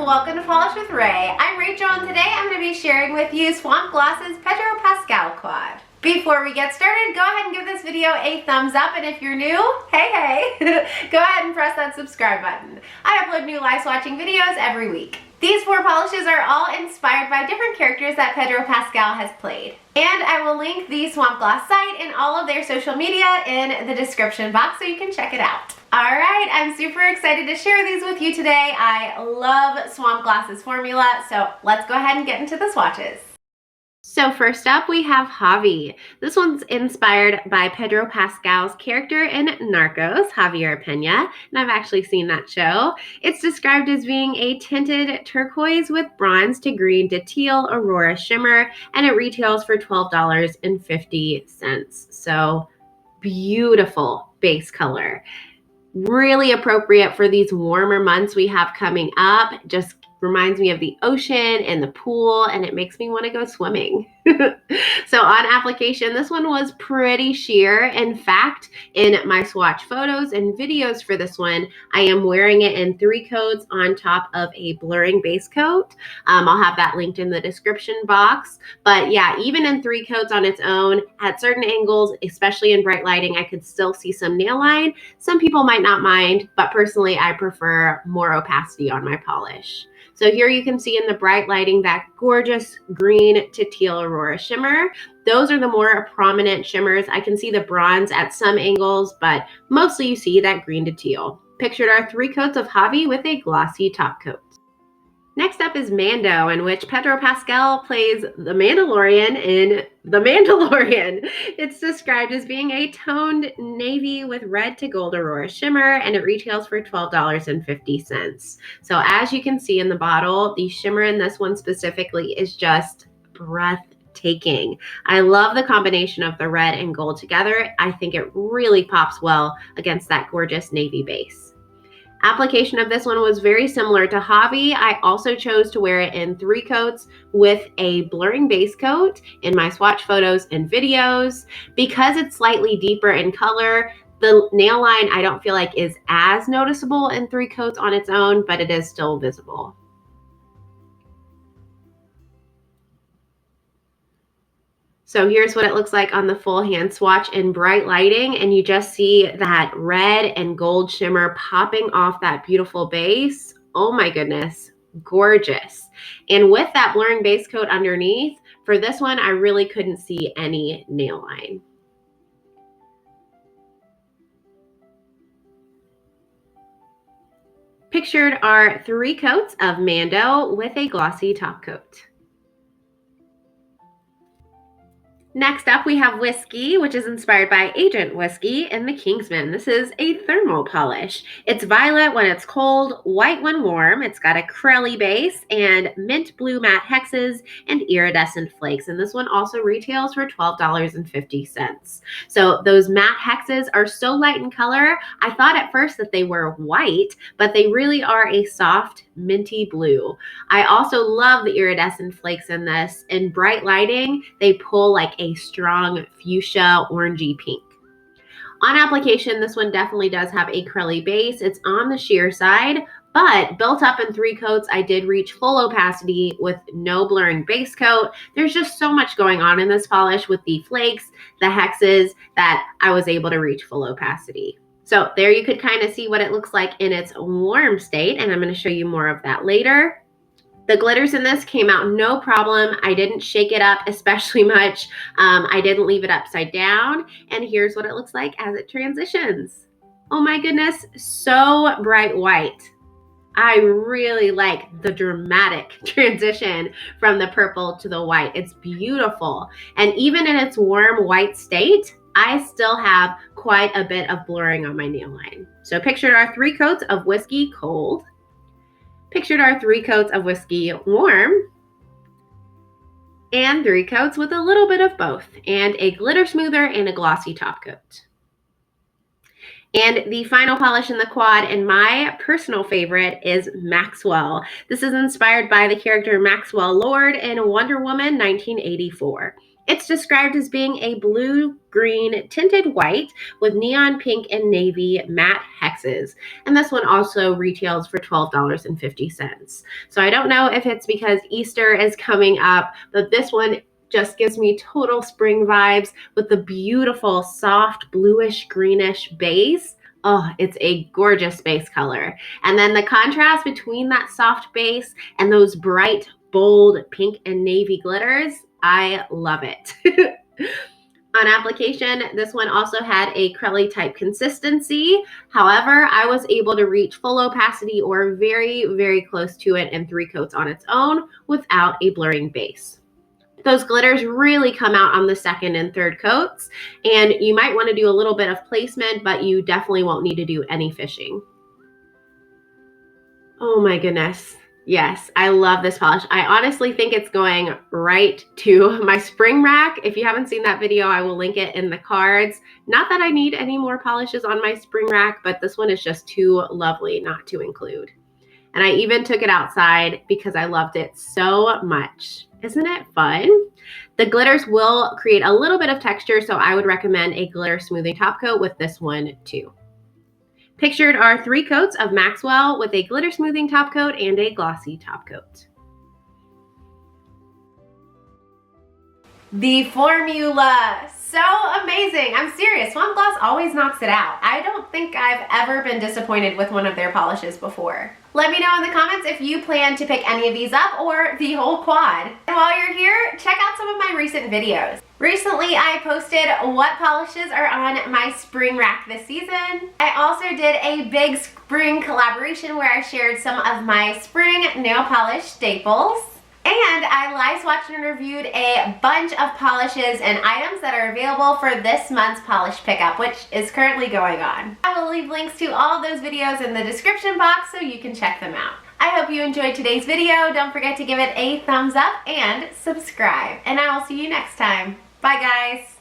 welcome to Polish with Ray. I'm Rachel and today I'm going to be sharing with you Swamp Gloss's Pedro Pascal quad. Before we get started, go ahead and give this video a thumbs up, and if you're new, hey, go ahead and press that subscribe button. I upload new live swatching videos every week. These 4 polishes are all inspired by different characters that Pedro Pascal has played. And I will link the Swamp Gloss site and all of their social media in the description box so you can check it out. Alright, I'm super excited to share these with you today. I love Swamp Gloss's formula, so let's go ahead and get into the swatches. So first up we have Javi. This one's inspired by Pedro Pascal's character in Narcos, Javier Pena, and I've actually seen that show. It's described as being a tinted turquoise with bronze to green to teal aurora shimmer, and it retails for $12.50. So beautiful base color. Really appropriate for these warmer months we have coming up. Just reminds me of the ocean and the pool, and it makes me want to go swimming. So on application, this one was pretty sheer. In fact, in my swatch photos and videos for this one, I am wearing it in 3 coats on top of a blurring base coat. I'll have that linked in the description box. But yeah, even in 3 coats on its own, at certain angles, especially in bright lighting, I could still see some nail line. Some people might not mind, but personally, I prefer more opacity on my polish. So here you can see in the bright lighting that gorgeous green to teal aurora shimmer. Those are the more prominent shimmers. I can see the bronze at some angles, but mostly you see that green to teal. Pictured are 3 coats of Javi with a glossy top coat. Next up is Mando, in which Pedro Pascal plays the Mandalorian in The Mandalorian. It's described as being a toned navy with red to gold aurora shimmer, and it retails for $12.50. So as you can see in the bottle, the shimmer in this one specifically is just breathtaking. I love the combination of the red and gold together. I think it really pops well against that gorgeous navy base. Application of this one was very similar to Javi. I also chose to wear it in 3 coats with a blurring base coat in my swatch photos and videos. Because it's slightly deeper in color, the nail line I don't feel like is as noticeable in 3 coats on its own, but it is still visible. So here's what it looks like on the full hand swatch in bright lighting, and you just see that red and gold shimmer popping off that beautiful base. Oh my goodness, gorgeous. And with that blurring base coat underneath, for this one, I really couldn't see any nail line. Pictured are 3 coats of Mando with a glossy top coat. Next up, we have Whiskey, which is inspired by Agent Whiskey in The Kingsman. This is a thermal polish. It's violet when it's cold, white when warm. It's got a crelly base and mint blue matte hexes and iridescent flakes. And this one also retails for $12.50. So those matte hexes are so light in color. I thought at first that they were white, but they really are a soft minty blue. I also love the iridescent flakes in this. In bright lighting, they pull like a strong fuchsia orangey pink. On application, this one definitely does have a crelly base. It's on the sheer side, but built up in 3 coats, I did reach full opacity with no blurring base coat. There's just so much going on in this polish with the flakes, the hexes, that I was able to reach full opacity. So there you could kind of see what it looks like in its warm state, and I'm going to show you more of that later. The glitters in this came out no problem. I didn't shake it up especially much. I didn't leave it upside down. And here's what it looks like as it transitions. Oh my goodness, so bright white. I really like the dramatic transition from the purple to the white. It's beautiful. And even in its warm white state, I still have quite a bit of blurring on my nail line. So pictured are 3 coats of Whiskey cold. Pictured are 3 coats of Whiskey warm, and 3 coats with a little bit of both, and a glitter smoother and a glossy top coat. And the final polish in the quad, and my personal favorite, is Maxwell. This is inspired by the character Maxwell Lord in Wonder Woman 1984. It's described as being a blue-green tinted white with neon pink and navy matte hexes. And this one also retails for $12.50. So I don't know if it's because Easter is coming up, but this one just gives me total spring vibes with the beautiful soft bluish greenish base. Oh, it's a gorgeous base color. And then the contrast between that soft base and those bright, bold pink and navy glitters, I love it. On application, this one also had a crelly type consistency. However, I was able to reach full opacity or very, very close to it in 3 coats on its own without a blurring base. Those glitters really come out on the 2nd and 3rd coats, and you might want to do a little bit of placement, but you definitely won't need to do any fishing. Oh my goodness. Yes, I love this polish. I honestly think it's going right to my spring rack. If you haven't seen that video, I will link it in the cards. Not that I need any more polishes on my spring rack, but this one is just too lovely not to include. And I even took it outside because I loved it so much. Isn't it fun? The glitters will create a little bit of texture, so I would recommend a glitter smoothing top coat with this one too. Pictured are 3 coats of Maxwell with a glitter smoothing top coat and a glossy top coat. The formula, so amazing. I'm serious, Swamp Gloss always knocks it out. I don't think I've ever been disappointed with one of their polishes before. Let me know in the comments if you plan to pick any of these up or the whole quad. And while you're here, check out some of my recent videos. Recently, I posted what polishes are on my spring rack this season. I also did a big spring collaboration where I shared some of my spring nail polish staples. And I live swatched and reviewed a bunch of polishes and items that are available for this month's polish pickup, which is currently going on. I will leave links to all those videos in the description box so you can check them out. I hope you enjoyed today's video. Don't forget to give it a thumbs up and subscribe. And I will see you next time. Bye guys.